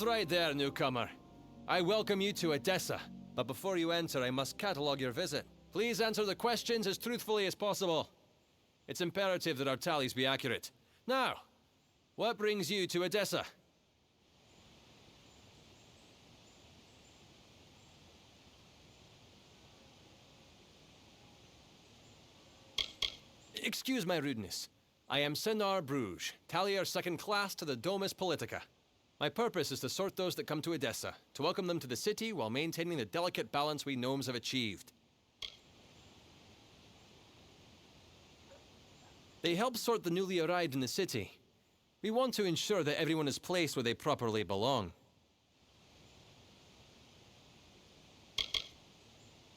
right there, newcomer. I welcome you to Edessa, but before you enter, I must catalogue your visit. Please answer the questions as truthfully as possible. It's imperative that our tallies be accurate. Now, what brings you to Edessa? Excuse my rudeness. I am Senar Bruges, tallier second class to the Domus Politica. My purpose is to sort those that come to Edessa, to welcome them to the city while maintaining the delicate balance we gnomes have achieved. They help sort the newly arrived in the city. We want to ensure that everyone is placed where they properly belong.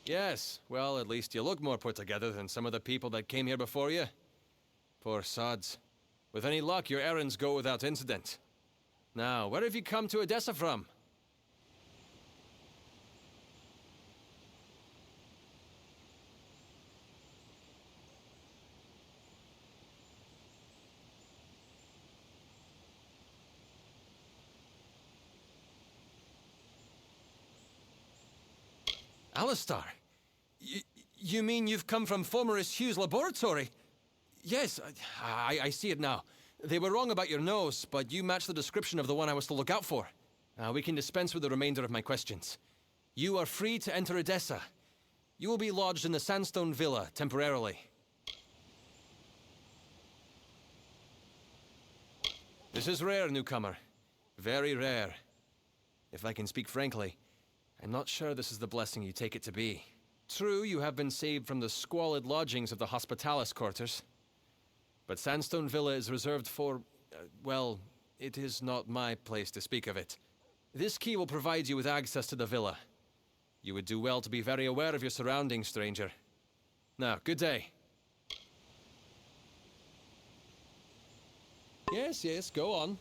Yes, well, at least you look more put together than some of the people that came here before you. Poor sods. With any luck, your errands go without incident. Now, where have you come to Edessa from? Alistar? You mean you've come from Fomerus Hugh's laboratory? Yes, I see it now. They were wrong about your nose, but you match the description of the one I was to look out for. We can dispense with the remainder of my questions. You are free to enter Edessa. You will be lodged in the Sandstone Villa, temporarily. This is rare, newcomer. Very rare. If I can speak frankly, I'm not sure this is the blessing you take it to be. True, you have been saved from the squalid lodgings of the Hospitalis quarters. But Sandstone Villa is reserved for, well, it is not my place to speak of it. This key will provide you with access to the villa. You would do well to be very aware of your surroundings, stranger. Now, good day. Yes, go on.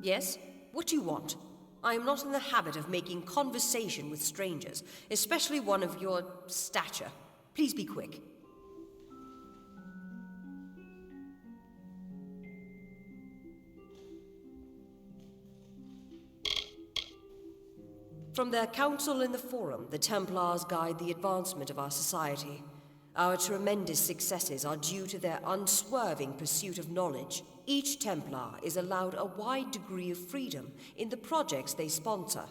Yes? What do you want? I am not in the habit of making conversation with strangers, especially one of your stature. Please be quick. From their council in the Forum, the Templars guide the advancement of our society. Our tremendous successes are due to their unswerving pursuit of knowledge. Each Templar is allowed a wide degree of freedom in the projects they sponsor,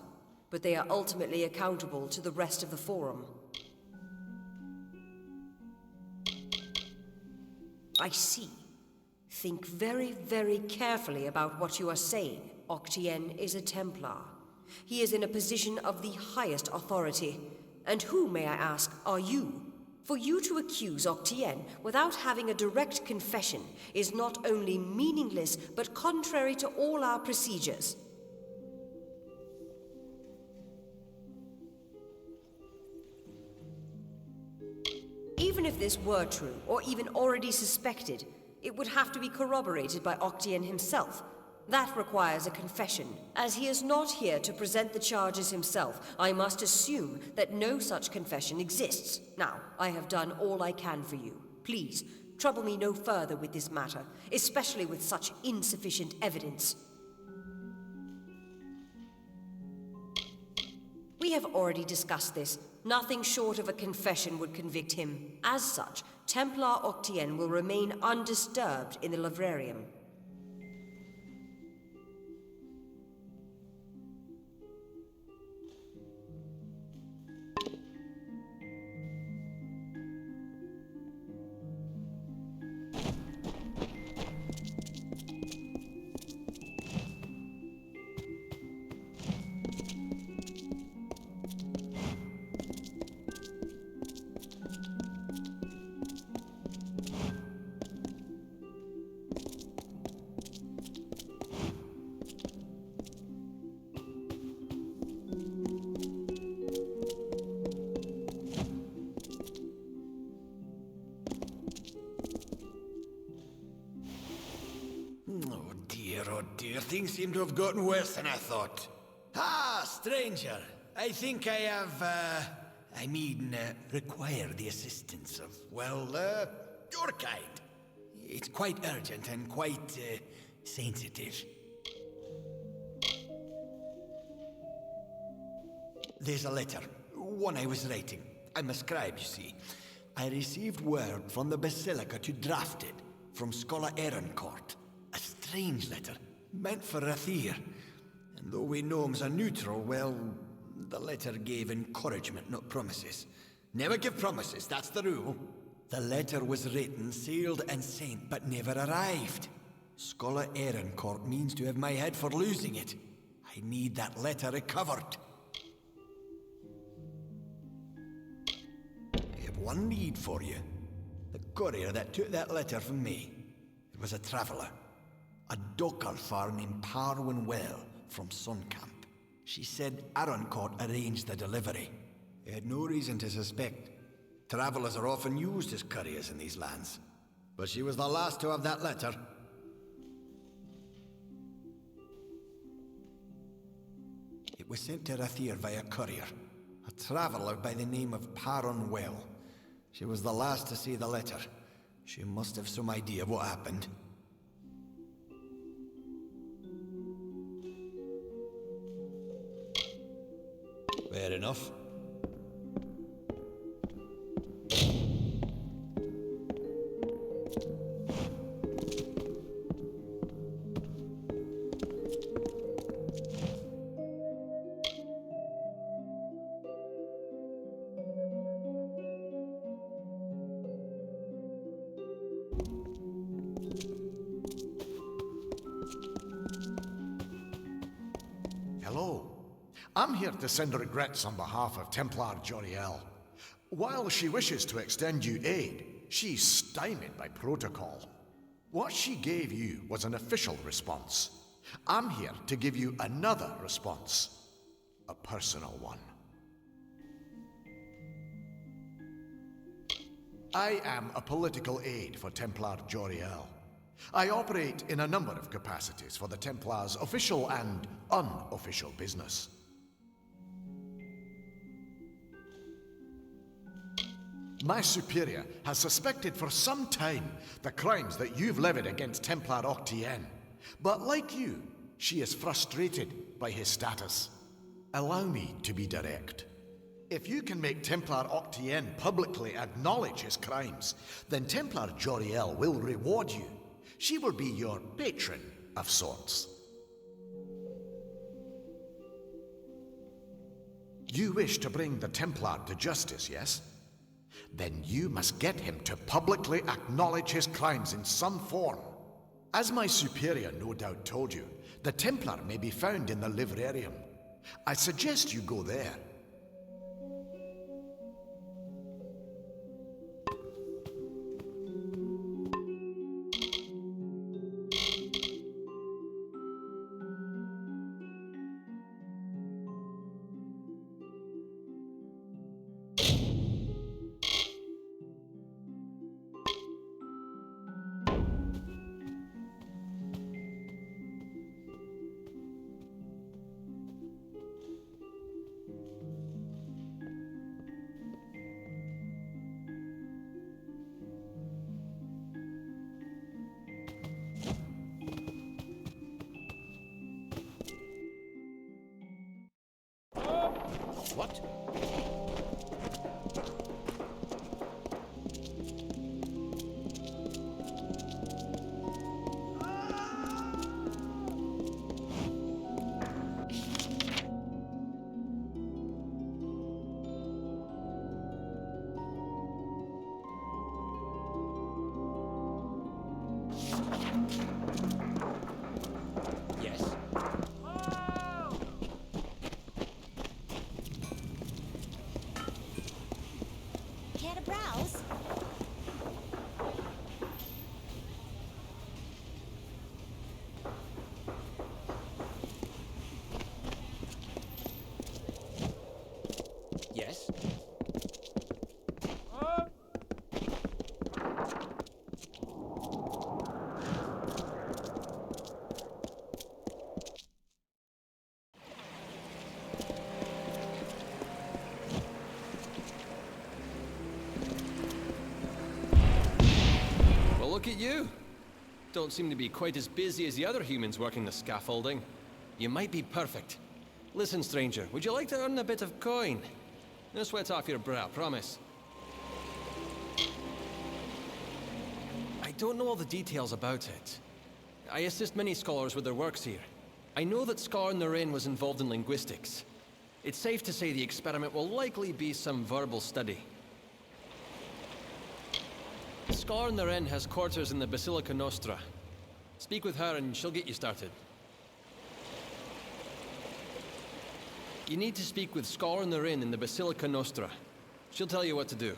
but they are ultimately accountable to the rest of the Forum. I see. Think very, very carefully about what you are saying. Octien is a Templar. He is in a position of the highest authority. And who, may I ask, are you? For you to accuse Octien without having a direct confession is not only meaningless, but contrary to all our procedures. Even if this were true, or even already suspected, it would have to be corroborated by Octien himself. That requires a confession. As he is not here to present the charges himself, I must assume that no such confession exists. Now, I have done all I can for you. Please, Trouble me no further with this matter, especially with such insufficient evidence. We have already discussed this. Nothing short of a confession would convict him. As such, Templar Octien will remain undisturbed in the Livrarium. Oh dear, things seem to have gotten worse than I thought. Ah, stranger, I think I have, require the assistance of, your kind. It's quite urgent and quite, sensitive. There's a letter, one I was writing. I'm a scribe, you see. I received word from the Basilica to draft it, from Scholar Ehrencourt. A strange letter, meant for Rathir. And though we gnomes are neutral, well, the letter gave encouragement, not promises. Never give promises, that's the rule. The letter was written, sealed and sent, but never arrived. Scholar Ehrencourt means to have my head for losing it. I need that letter recovered. I have one need for you. The courier that took that letter from me. It was a traveller. A Dokkalfar named Parwin Well from Suncamp. She said Ehrencourt arranged the delivery. They had no reason to suspect. Travellers are often used as couriers in these lands. But she was the last to have that letter. It was sent to Rathir via courier. A traveller by the name of Parwin Well. She was the last to see the letter. She must have some idea of what happened. Fair enough. Hello. I'm here to send regrets on behalf of Templar Joriel. While she wishes to extend you aid, she's stymied by protocol. What she gave you was an official response. I'm here to give you another response. A personal one. I am a political aide for Templar Joriel. I operate in a number of capacities for the Templars' official and unofficial business. My superior has suspected for some time the crimes that you've levied against Templar Octien. But like you, she is frustrated by his status. Allow me to be direct. If you can make Templar Octien publicly acknowledge his crimes, then Templar Joriel will reward you. She will be your patron of sorts. You wish to bring the Templar to justice, yes? Then you must get him to publicly acknowledge his crimes in some form. As my superior no doubt told you, the Templar may be found in the Livrarium. I suggest you go there. What? Yes. Care to browse? Yes. Well, look at you. Don't seem to be quite as busy as the other humans working the scaffolding. You might be perfect. Listen, stranger, would you like to earn a bit of coin? No sweat off your brow, promise. I don't know all the details about it. I assist many scholars with their works here. I know that Scar Naren was involved in linguistics. It's safe to say the experiment will likely be some verbal study. Scar Naren has quarters in the Basilica Nostra. Speak with her and she'll get you started. You need to speak with Scar Naren in the Basilica Nostra. She'll tell you what to do.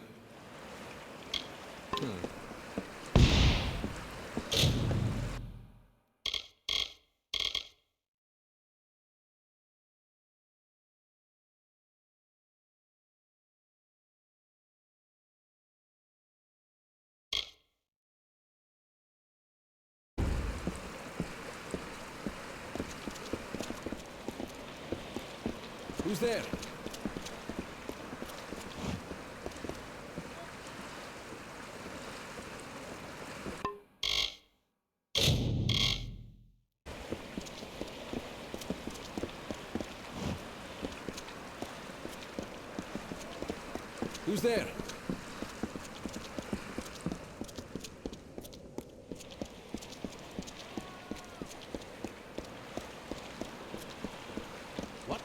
Who's there? Who's there? What?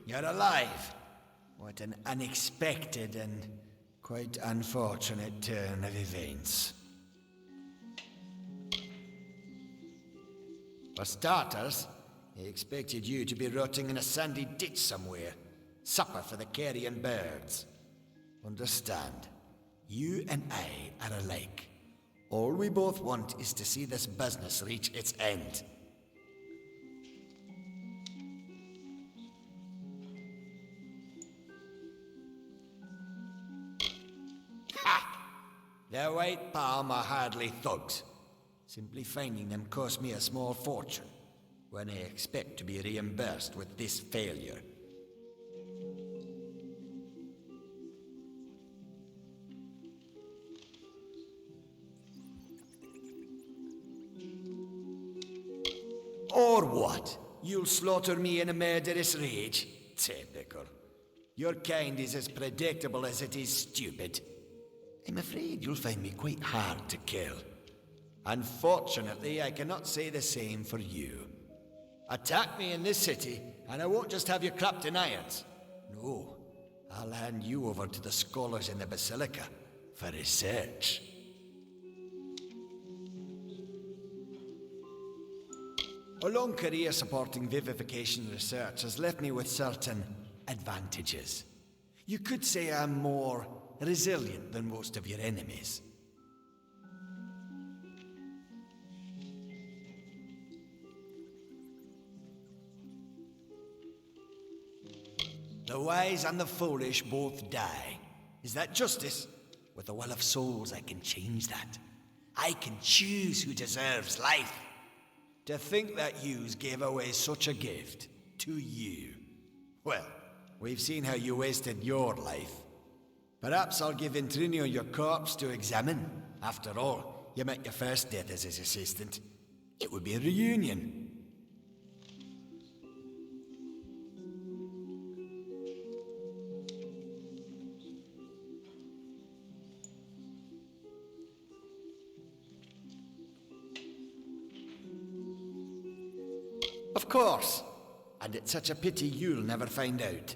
You're alive. What an unexpected and quite unfortunate turn of events. For starters, he expected you to be rotting in a sandy ditch somewhere. Supper for the carrion birds. Understand, you and I are alike. All we both want is to see this business reach its end. Ha! The White Palm are hardly thugs. Simply finding them cost me a small fortune, when I expect to be reimbursed with this failure. Or what? You'll slaughter me in a murderous rage? Typical. Your kind is as predictable as it is stupid. I'm afraid you'll find me quite hard to kill. Unfortunately, I cannot say the same for you. Attack me in this city, and I won't just have you clapped in irons. No, I'll hand you over to the scholars in the Basilica for research. A long career supporting vivification research has left me with certain advantages. You could say I'm more resilient than most of your enemies. The wise and the foolish both die. Is that justice? With the will of souls, I can change that. I can choose who deserves life. To think that yous gave away such a gift to you. Well, we've seen how you wasted your life. Perhaps I'll give Intrinio your corpse to examine. After all, you met your first death as his assistant. It would be a reunion. Of course. And it's such a pity you'll never find out.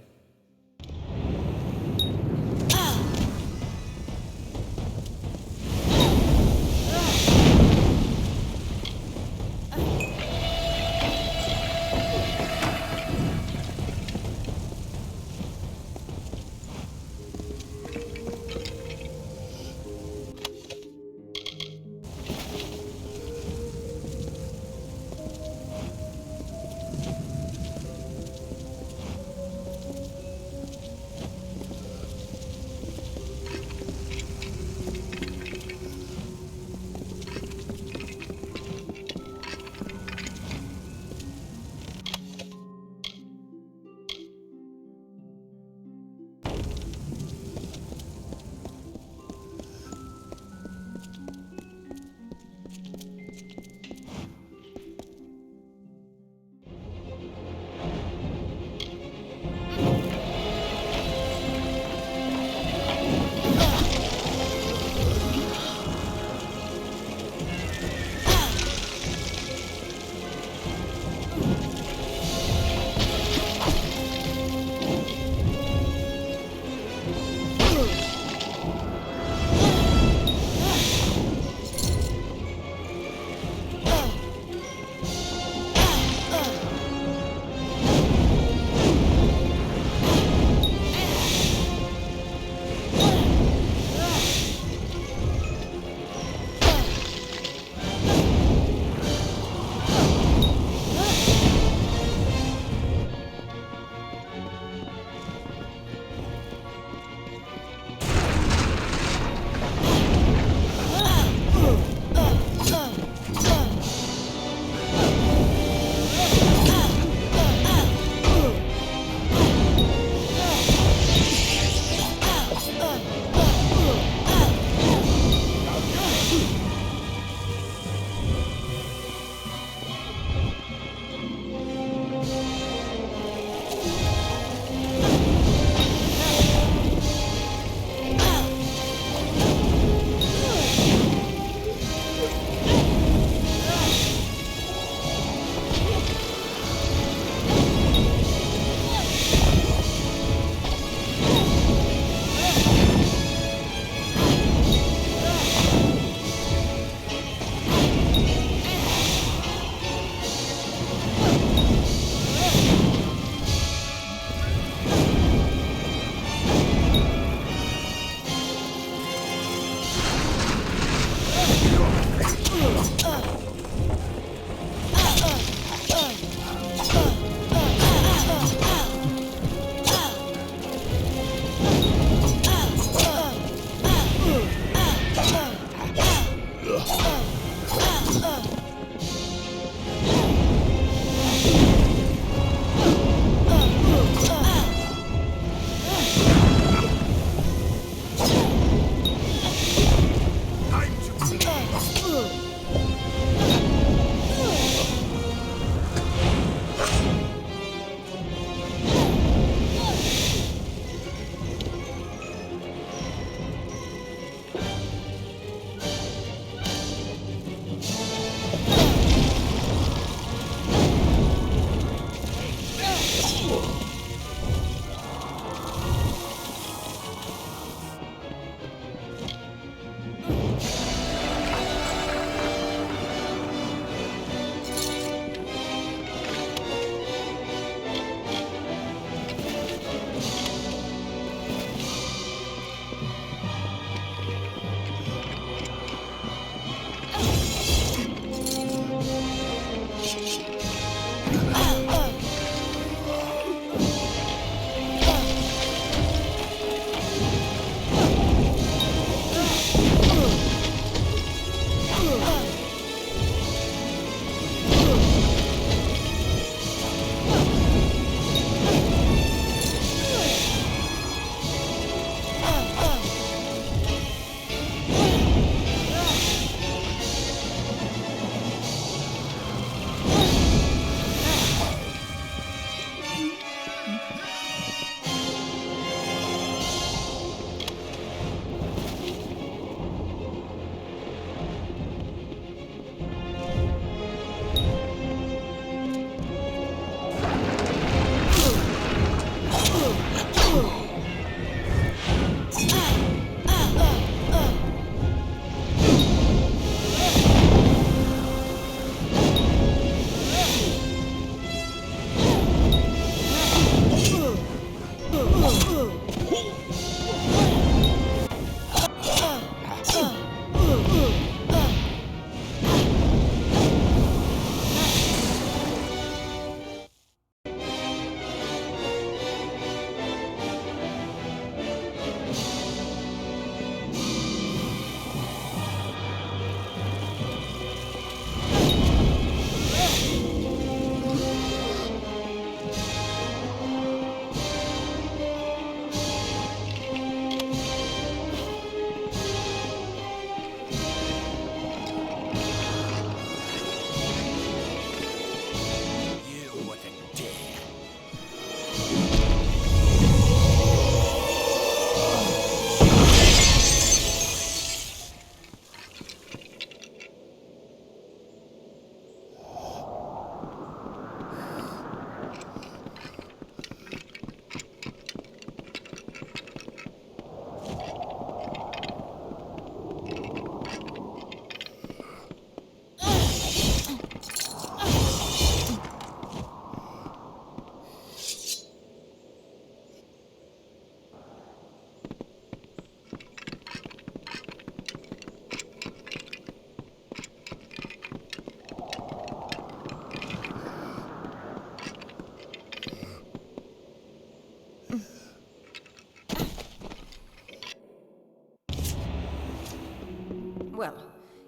Well,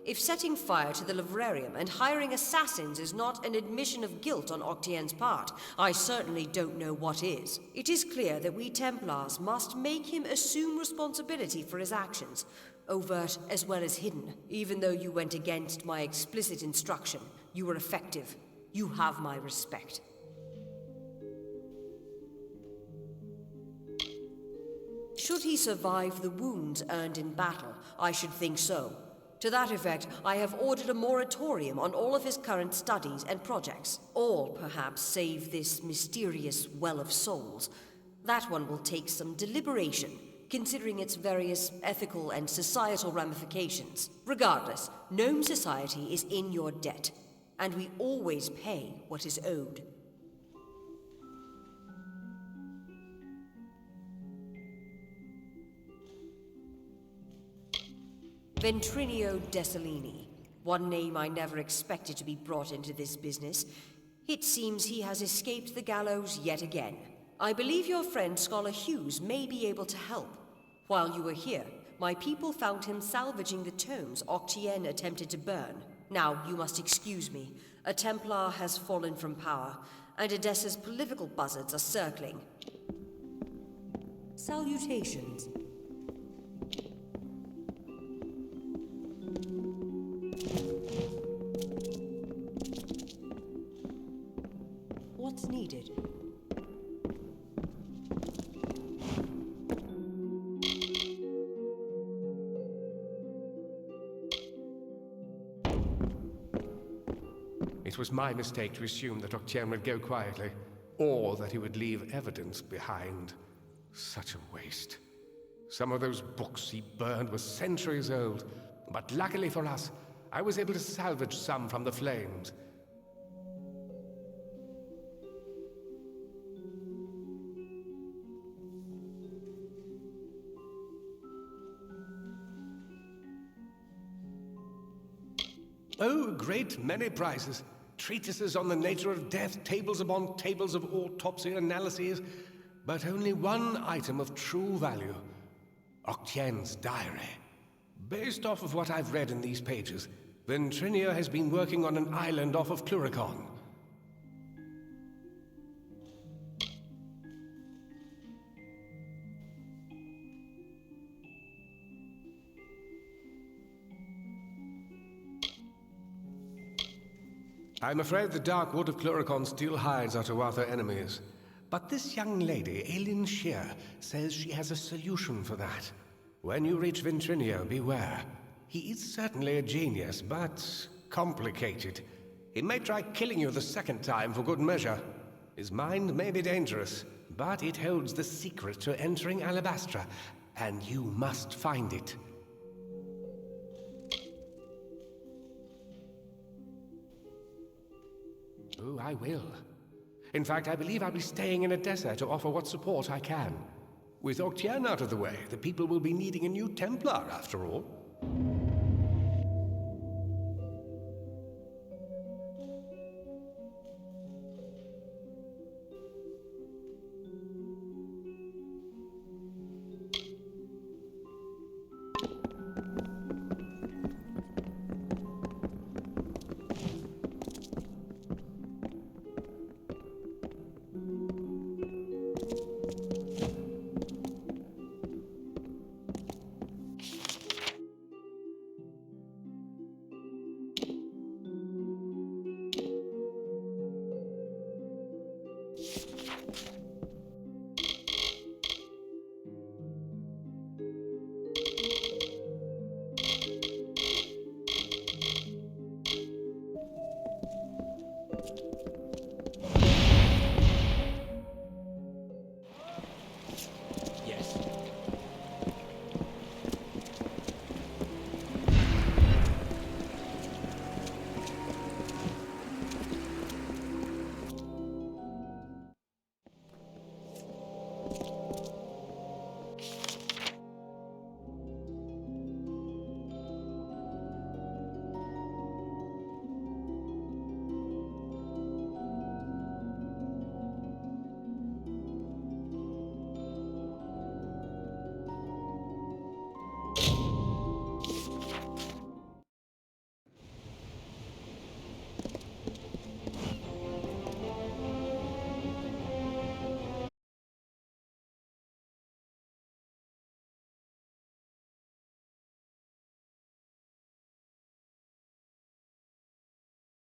if setting fire to the livrarium and hiring assassins is not an admission of guilt on Octien's part, I certainly don't know what is. It is clear that we Templars must make him assume responsibility for his actions, overt as well as hidden. Even though you went against my explicit instruction, you were effective. You have my respect. Should he survive the wounds earned in battle, I should think so. To that effect, I have ordered a moratorium on all of his current studies and projects. All, perhaps, save this mysterious Well of Souls. That one will take some deliberation, considering its various ethical and societal ramifications. Regardless, Gnome Society is in your debt, and we always pay what is owed. Ventrinio Desalini. One name I never expected to be brought into this business. It seems he has escaped the gallows yet again. I believe your friend Scholar Hughes may be able to help. While you were here, my people found him salvaging the tomes Octien attempted to burn. Now, you must excuse me. A Templar has fallen from power, and Edessa's political buzzards are circling. Salutations. What's needed? It was my mistake to assume that Octien would go quietly, or that he would leave evidence behind. Such a waste. Some of those books he burned were centuries old, but luckily for us, I was able to salvage some from the flames. Oh, a great many prizes. Treatises on the nature of death, tables upon tables of autopsy analyses, but only one item of true value. Octien's diary. Based off of what I've read in these pages, Ventrinia has been working on an island off of Cluricon. I'm afraid the Dark Wood of Cluricon still hides our Tuatha enemies. But this young lady, Ailyn Shear, says she has a solution for that. When you reach Ventrinia, beware. He is certainly a genius, but complicated. He may try killing you the second time for good measure. His mind may be dangerous, but it holds the secret to entering Alabastra, and you must find it. Oh, I will. In fact, I believe I'll be staying in Edessa to offer what support I can. With Octien out of the way, the people will be needing a new Templar, after all.